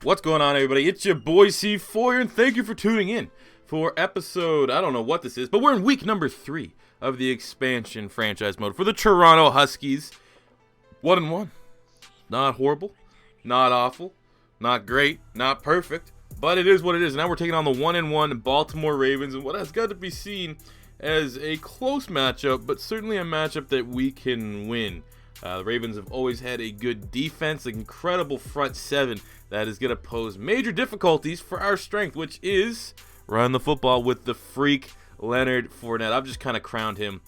What's going on, everybody? It's your boy C4, and thank you for tuning in for episode, I don't know what this is, but we're in week number 3 of the expansion franchise mode for the Toronto Huskies. 1-1. Not horrible, not awful, not great, not perfect, but it is what it is. Now we're taking on the 1-1 Baltimore Ravens, and what has got to be seen as a close matchup, but certainly a matchup that we can win. The Ravens have always had a good defense, an incredible front seven that is going to pose major difficulties for our strength, which is run the football with the freak Leonard Fournette. I've just kind of crowned him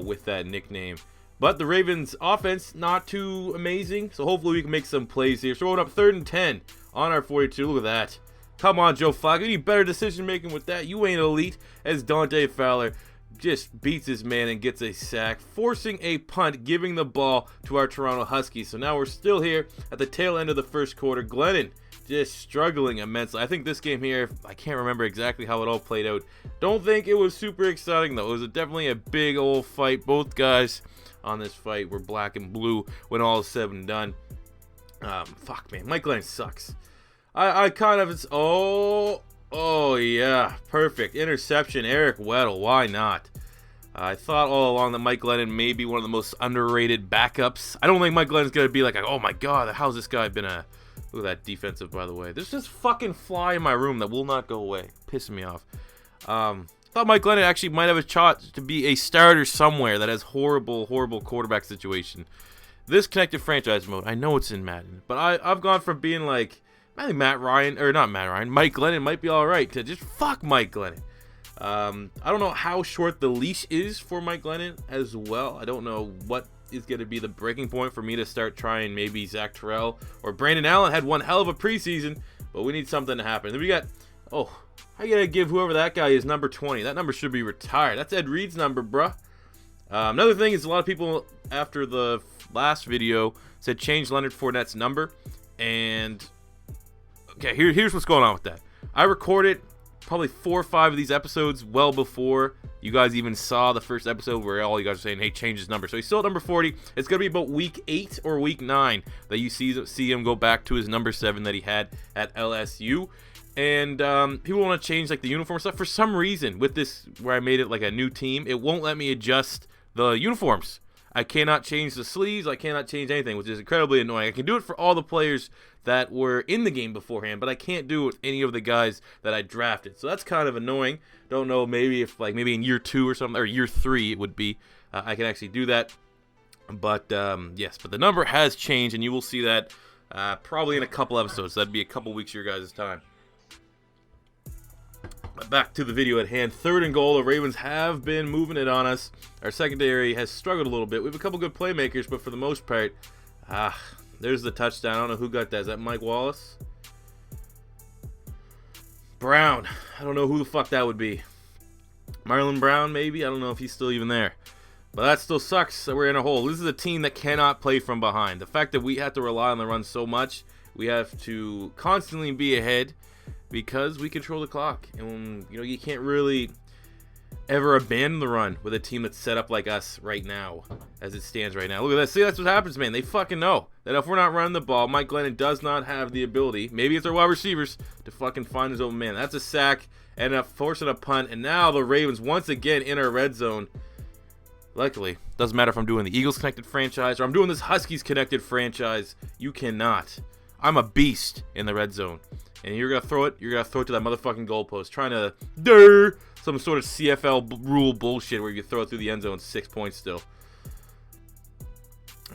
with that nickname. But the Ravens offense, not too amazing, so hopefully we can make some plays here. Throwing up 3rd and 10 on our 42. Look at that. Come on, Joe Flacco. You need better decision making with that. You ain't elite, as Dante Fowler just beats his man and gets a sack, forcing a punt, giving the ball to our Toronto Huskies. So now we're still here at the tail end of the first quarter. Glennon just struggling immensely. I think this game here, I can't remember exactly how it all played out. Don't think it was super exciting, though. It was definitely a big old fight. Both guys on this fight were black and blue when all is said and done. Fuck, man. Mike Glennon sucks. I kind of... Oh, yeah. Perfect. Interception. Eric Weddle. Why not? I thought all along that Mike Glennon may be one of the most underrated backups. I don't think Mike Glennon's going to be like, oh my god, how's this guy been a... Look at that defensive, by the way. There's this fucking fly in my room that will not go away. Pissing me off. Thought Mike Glennon actually might have a shot to be a starter somewhere that has horrible quarterback situation. This connected franchise mode, I know it's in Madden, but I've gone from being like... I think Mike Glennon might be alright to just fuck Mike Glennon. I don't know how short the leash is for Mike Glennon as well. I don't know what is going to be the breaking point for me to start trying maybe Zach Terrell or Brandon Allen. Had one hell of a preseason, but we need something to happen. Then we got, I got to give whoever that guy is number 20. That number should be retired. That's Ed Reed's number, bruh. Another thing is a lot of people after the last video said change Leonard Fournette's number, and... Okay, here's what's going on with that. I recorded probably 4 or 5 of these episodes well before you guys even saw the first episode where all you guys are saying, hey, change his number. So he's still at number 40. It's going to be about week 8 or week 9 that you see him go back to his number 7 that he had at LSU. And people want to change like the uniform stuff. For some reason, with this where I made it like a new team, it won't let me adjust the uniforms. I cannot change the sleeves. I cannot change anything, which is incredibly annoying. I can do it for all the players that were in the game beforehand, but I can't do it with any of the guys that I drafted. So that's kind of annoying. Don't know, maybe if maybe in year 2 or something, or year 3 it would be, I can actually do that. But yes, but the number has changed, and you will see that probably in a couple episodes. That'd be a couple weeks of your guys' time. But back to the video at hand. 3rd and goal. The Ravens have been moving it on us. Our secondary has struggled a little bit. We have a couple good playmakers, but for the most part, there's the touchdown. I don't know who got that. Is that Mike Wallace? Brown. I don't know who the fuck that would be. Marlon Brown, maybe? I don't know if he's still even there. But that still sucks that we're in a hole. This is a team that cannot play from behind. The fact that we have to rely on the run so much, we have to constantly be ahead because we control the clock. And, you can't really ever abandon the run with a team that's set up like us right now, as it stands right now. Look at that. See, that's what happens, man. They fucking know that if we're not running the ball, Mike Glennon does not have the ability, maybe it's our wide receivers, to fucking find his open man. That's a sack and forcing a punt, and now the Ravens once again in our red zone. Luckily, doesn't matter if I'm doing the Eagles connected franchise or I'm doing this Huskies connected franchise. You cannot. I'm a beast in the red zone. And you're going to throw it to that motherfucking goalpost, trying to some sort of CFL rule bullshit where you throw it through the end zone 6 points still.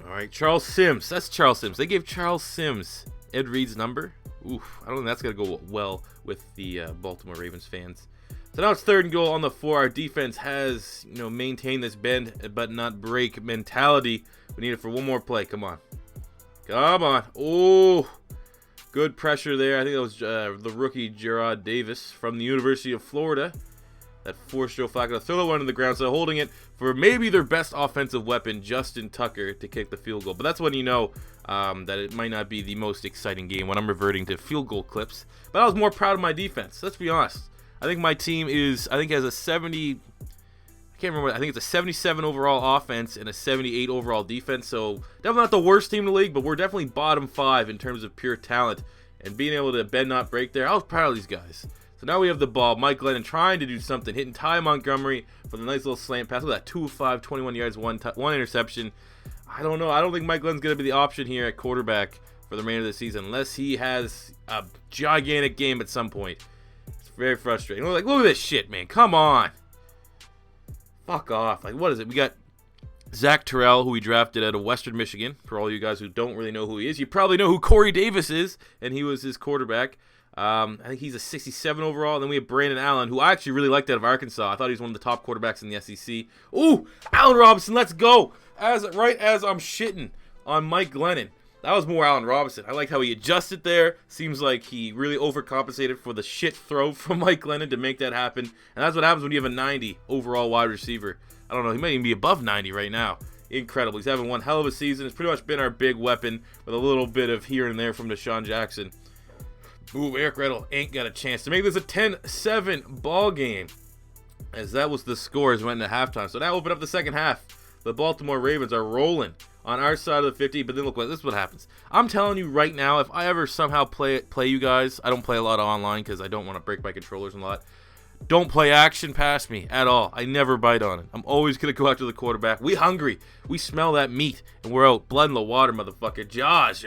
All right, Charles Sims. That's Charles Sims. They gave Charles Sims Ed Reed's number. Oof, I don't think that's going to go well with the Baltimore Ravens fans. So now it's 3rd and goal on the 4. Our defense has, maintained this bend but not break mentality. We need it for one more play. Come on. Come on. Oh, good pressure there. I think that was the rookie Gerard Davis from the University of Florida that forced Joe Flacco to throw the one to the ground. So holding it for maybe their best offensive weapon, Justin Tucker, to kick the field goal. But that's when you know that it might not be the most exciting game when I'm reverting to field goal clips. But I was more proud of my defense. Let's be honest. I think my team has a 70. I can't remember. I think it's a 77 overall offense and a 78 overall defense. So definitely not the worst team in the league, but we're definitely bottom 5 in terms of pure talent. and being able to bend not break there. I was proud of these guys. So now we have the ball. Mike Glennon trying to do something, hitting Ty Montgomery for the nice little slant pass. Look at that, 2 of 5, 21 yards, one interception. I don't know. I don't think Mike Glennon's going to be the option here at quarterback for the remainder of the season unless he has a gigantic game at some point. It's very frustrating. Look at this shit, man. Come on. Fuck off. Like, what is it? We got Zach Terrell, who we drafted out of Western Michigan. For all you guys who don't really know who he is, you probably know who Corey Davis is, and he was his quarterback. I think he's a 67 overall. And then we have Brandon Allen, who I actually really liked out of Arkansas. I thought he was one of the top quarterbacks in the SEC. Ooh, Allen Robinson, let's go. Right as I'm shitting on Mike Glennon. That was more Allen Robinson. I like how he adjusted there. Seems like he really overcompensated for the shit throw from Mike Glennon to make that happen. And that's what happens when you have a 90 overall wide receiver. I don't know, he might even be above 90 right now. Incredible. He's having one hell of a season. It's pretty much been our big weapon with a little bit of here and there from Deshaun Jackson. Ooh, Eric Weddle ain't got a chance to make this a 10-7 ball game, as that was the score as we went into halftime. So now open up the second half. The Baltimore Ravens are rolling on our side of the 50, but then look, this is what happens. I'm telling you right now, if I ever somehow play you guys, I don't play a lot of online because I don't want to break my controllers a lot. Don't play action past me at all. I never bite on it. I'm always going to go after the quarterback. We hungry. We smell that meat, and we're out. Blood in the water, motherfucker. Josh.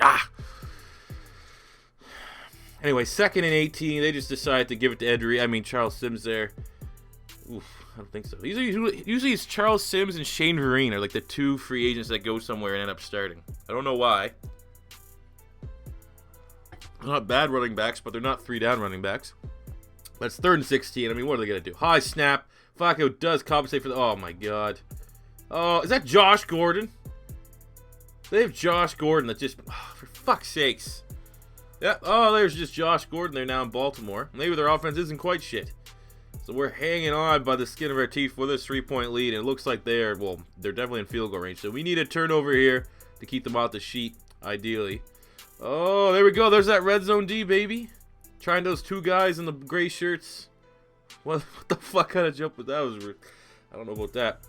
Anyway, 2nd and 18. They just decided to give it to Charles Sims there. Oof, I don't think so. Usually it's Charles Sims and Shane Vereen are like the 2 free agents that go somewhere and end up starting. I don't know why. They're not bad running backs, but they're not 3-down running backs. That's 3rd and 16. What are they going to do? High snap. Flacco does compensate for the... Oh, my God. Oh, is that Josh Gordon? They have Josh Gordon that just... Oh, for fuck's sakes. Yeah. Oh, there's just Josh Gordon there now in Baltimore. Maybe their offense isn't quite shit. So we're hanging on by the skin of our teeth for this 3-point lead. And it looks like they're definitely in field goal range. So we need a turnover here to keep them off the sheet, ideally. Oh, there we go. There's that red zone D, baby. Trying those 2 guys in the gray shirts. What the fuck kind of jump was that? I don't know about that.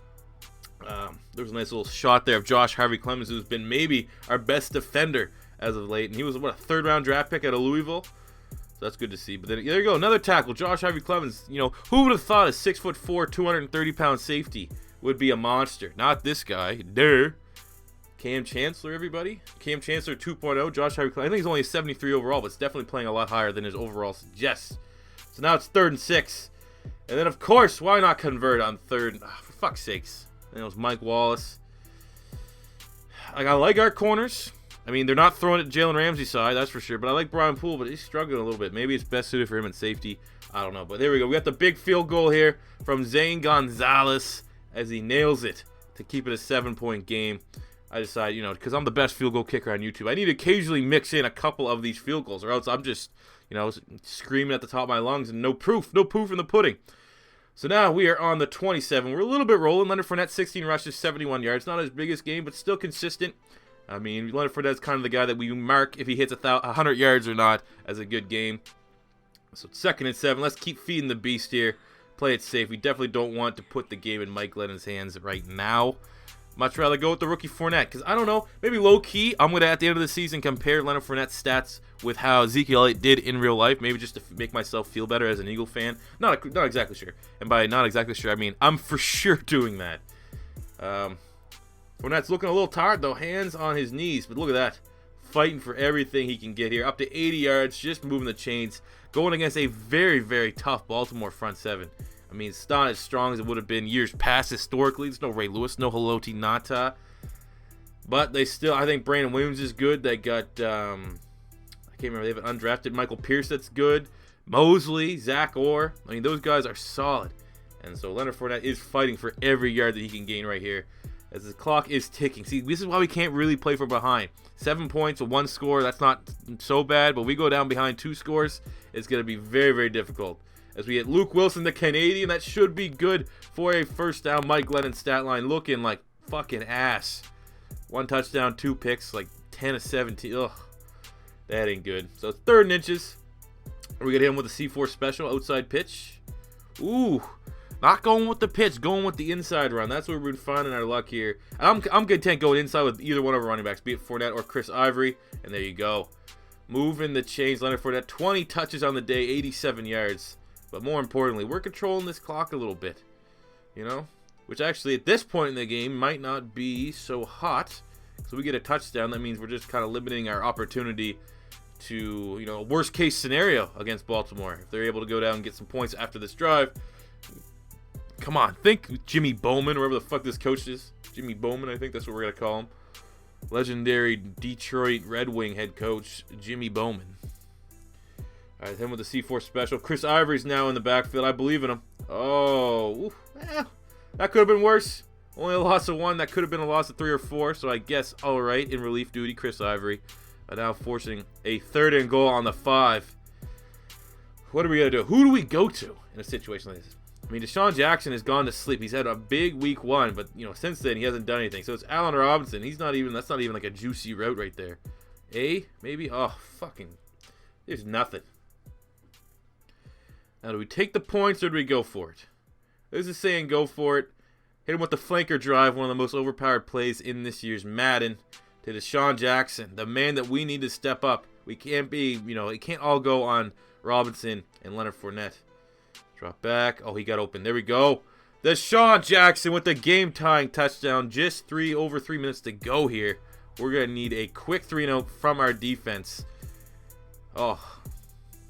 There was a nice little shot there of Josh Harvey Clemens, who's been maybe our best defender as of late. And he was, a 3rd-round draft pick out of Louisville. So that's good to see. But then, there you go. Another tackle. Josh Harvey Clemens. Who would have thought a 6'4", 230-pound safety would be a monster? Not this guy. Duh. Cam Chancellor, everybody. Cam Chancellor 2.0. Josh Harvey Clemens. I think he's only a 73 overall, but it's definitely playing a lot higher than his overall suggests. So now it's 3rd and 6. And then, of course, why not convert on 3rd? For fuck's sakes. And it was Mike Wallace. I like our corners. They're not throwing it Jalen Ramsey's side, that's for sure. But I like Brian Poole, but he's struggling a little bit. Maybe it's best suited for him in safety. I don't know. But there we go. We got the big field goal here from Zane Gonzalez as he nails it to keep it a 7-point game. I decided, because I'm the best field goal kicker on YouTube, I need to occasionally mix in a couple of these field goals, or else I'm just, screaming at the top of my lungs and no proof in the pudding. So now we are on the 27. We're a little bit rolling. Leonard Fournette, 16 rushes, 71 yards. Not his biggest game, but still consistent. Leonard Fournette's kind of the guy that we mark if he hits 100 yards or not as a good game. So 2nd and 7. Let's keep feeding the beast here. Play it safe. We definitely don't want to put the game in Mike Glennon's hands right now. Much rather go with the rookie Fournette, because I don't know, maybe low-key, I'm going to, at the end of the season, compare Leonard Fournette's stats with how Ezekiel Elliott did in real life, maybe just to make myself feel better as an Eagle fan. Not exactly sure. And by not exactly sure, I mean I'm for sure doing that. Fournette's looking a little tired, though, hands on his knees, but look at that. Fighting for everything he can get here. Up to 80 yards, just moving the chains, going against a very, very tough Baltimore front 7. It's not as strong as it would have been years past historically. There's no Ray Lewis, no Haloti Ngata. But they still, I think Brandon Williams is good. They got, I can't remember, they have an undrafted Michael Pierce that's good. Mosley, Zach Orr. Those guys are solid. And so Leonard Fournette is fighting for every yard that he can gain right here as the clock is ticking. See, this is why we can't really play from behind. 7 points with 1 score, that's not so bad. But we go down behind 2 scores, it's going to be very, very difficult. As we get Luke Wilson, the Canadian, that should be good for a first down. Mike Glennon stat line looking like fucking ass. 1 touchdown, 2 picks, like 10 of 17. Ugh, that ain't good. So it's 3rd and inches. We're going to hit him with a C4 special, outside pitch. Ooh, not going with the pitch, going with the inside run. That's where we've been finding our luck here. I'm content going inside with either one of our running backs, be it Fournette or Chris Ivory. And there you go. moving the chains. Leonard Fournette, 20 touches on the day, 87 yards. But more importantly, we're controlling this clock a little bit, you know? Which actually, at this point in the game, might not be so hot. So we get a touchdown. That means we're just kind of limiting our opportunity to, you know, worst case scenario against Baltimore. If they're able to go down and get some points after this drive. Come on, think Jimmy Bowman, wherever the fuck this coach is. Jimmy Bowman, I think that's what we're going to call him. Legendary Detroit Red Wing head coach, Jimmy Bowman. All right, him with the C4 special. Chris Ivory's now in the backfield. I believe in him. Oh, that could have been worse. Only a loss of 1. That could have been a loss of 3 or 4. So I guess, all right, in relief duty, Chris Ivory. Now forcing a 3rd and goal on the 5. What are we going to do? Who do we go to in a situation like this? I mean, Deshaun Jackson has gone to sleep. He's had a big week 1, but, you know, since then he hasn't done anything. So it's Allen Robinson. That's not even like a juicy route right there. Maybe? Oh, fucking. There's nothing. Now, do we take the points or do we go for it? This is saying go for it. Hit him with the flanker drive, one of the most overpowered plays in this year's Madden. To Deshaun Jackson, the man that we need to step up. We can't be, you know, it can't all go on Robinson and Leonard Fournette. Drop back. Oh, he got open. There we go. Deshaun Jackson with the game-tying touchdown. Just over 3 minutes to go here. We're going to need a quick 3-0 from our defense. Oh,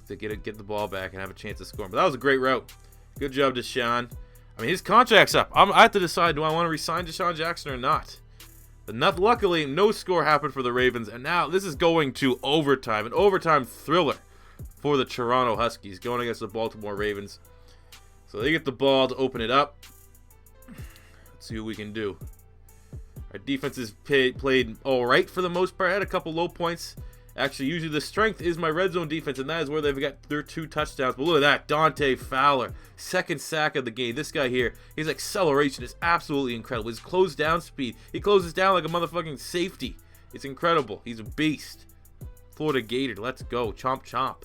to get the ball back and have a chance to score. But that was a great route. Good job, Deshaun. I mean, his contract's up. I have to decide, do I want to re-sign Deshaun Jackson or not? But luckily, no score happened for the Ravens. And now this is going to overtime. An overtime thriller for the Toronto Huskies going against the Baltimore Ravens. So they get the ball to open it up. Let's see what we can do. Our defense has played all right for the most part. Had a couple low points. Actually, usually the strength is my red zone defense, and that is where they've got their 2 touchdowns. But look at that, Dante Fowler, 2nd sack of the game. This guy here, his acceleration is absolutely incredible. His close down speed, he closes down like a motherfucking safety. It's incredible. He's a beast. Florida Gator, let's go. Chomp, chomp.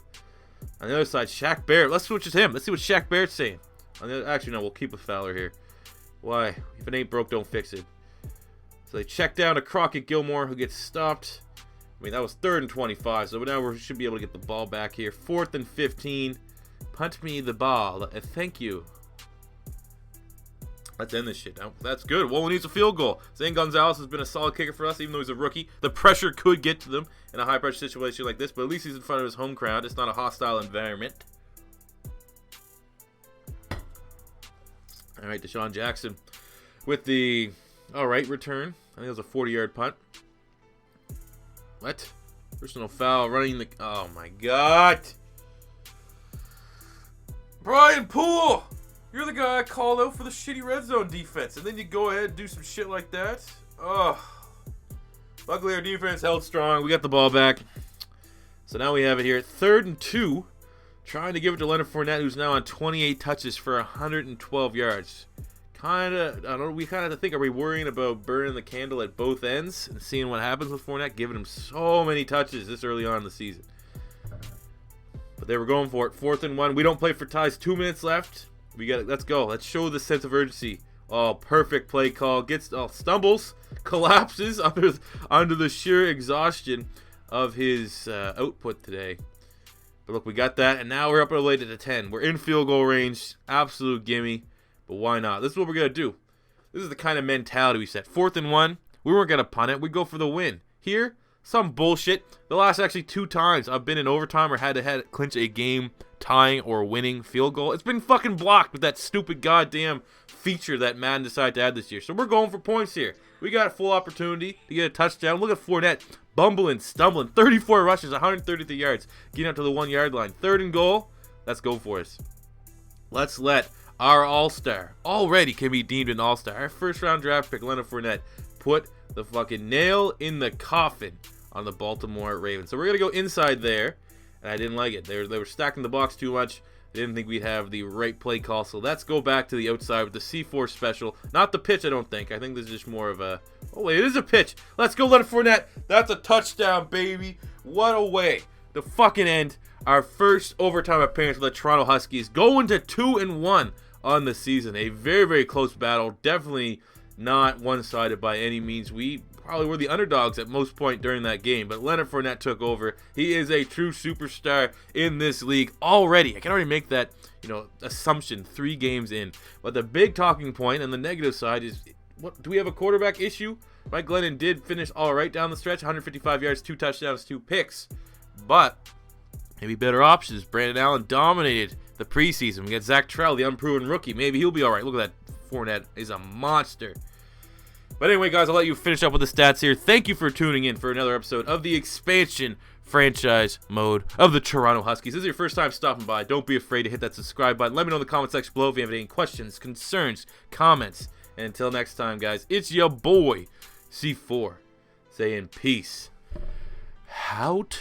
On the other side, Shaq Barrett. Let's switch with him. Let's see what Shaq Barrett's saying. Actually, no, we'll keep with Fowler here. Why? If it ain't broke, don't fix it. So they check down to Crockett Gilmore, who gets stopped. I mean, that was 3rd and 25, so now we should be able to get the ball back here. 4th and 15. Punt me the ball. Thank you. Let's end this shit now. That's good. Well, we need a field goal. Zane Gonzalez has been a solid kicker for us, even though he's a rookie. The pressure could get to them in a high-pressure situation like this, but at least he's in front of his home crowd. It's not a hostile environment. All right, Deshaun Jackson with the, return. I think it was a 40-yard punt. What? Personal foul running the... Oh, my God. Brian Poole! You're the guy I called out for the shitty red zone defense. And then you go ahead and do some shit like that. Oh. Luckily, our defense held strong. We got the ball back. So now we have it here. 3rd and 2. Trying to give it to Leonard Fournette, who's now on 28 touches for 112 yards. We kind of have to think, are we worrying about burning the candle at both ends and seeing what happens with Fournette, giving him so many touches this early on in the season? But they were going for it. 4th and 1. We don't play for ties. 2 minutes left. We got it. Let's go. Let's show the sense of urgency. Oh, perfect play call. Stumbles, collapses under the sheer exhaustion of his output today. But look, we got that, and now we're up related to 10. We're in field goal range. Absolute gimme. But why not? This is what we're going to do. This is the kind of mentality we set. 4th and 1. We weren't going to punt it. We go for the win. Here, some bullshit. The last actually 2 times I've been in overtime or had to clinch a game tying or winning field goal, it's been fucking blocked with that stupid goddamn feature that Madden decided to add this year. So we're going for points here. We got a full opportunity to get a touchdown. Look at Fournette bumbling, stumbling. 34 rushes, 133 yards. Getting up to the 1-yard line. 3rd and goal. Let's go for us. Let's let our all-star, already can be deemed an all-star, our 1st-round draft pick, Leonard Fournette, put the fucking nail in the coffin on the Baltimore Ravens. So we're going to go inside there, and I didn't like it. They were stacking the box too much. They didn't think we'd have the right play call, so let's go back to the outside with the C4 special. Not the pitch, I don't think. I think this is just more of a... Oh, wait, it is a pitch. Let's go, Leonard Fournette. That's a touchdown, baby. What a way to fucking end our first overtime appearance with the Toronto Huskies, going to 2-1 on the season. A very, very close battle. Definitely not one-sided by any means. We probably were the underdogs at most point during that game, but Leonard Fournette took over. He is a true superstar in this league already. I can already make that, assumption 3 games in. But the big talking point on the negative side is, what do we have a quarterback issue? Mike Glennon did finish all right down the stretch, 155 yards, 2 touchdowns, 2 picks. But maybe better options. Brandon Allen dominated the preseason. We got Zach Trell, the unproven rookie. Maybe he'll be all right. Look at that. Fournette is a monster. But anyway, guys, I'll let you finish up with the stats here. Thank you for tuning in for another episode of the expansion franchise mode of the Toronto Huskies. This is your first time stopping by. Don't be afraid to hit that subscribe button. Let me know in the comment section below if you have any questions, concerns, comments. And until next time, guys, it's your boy, C4, saying peace out.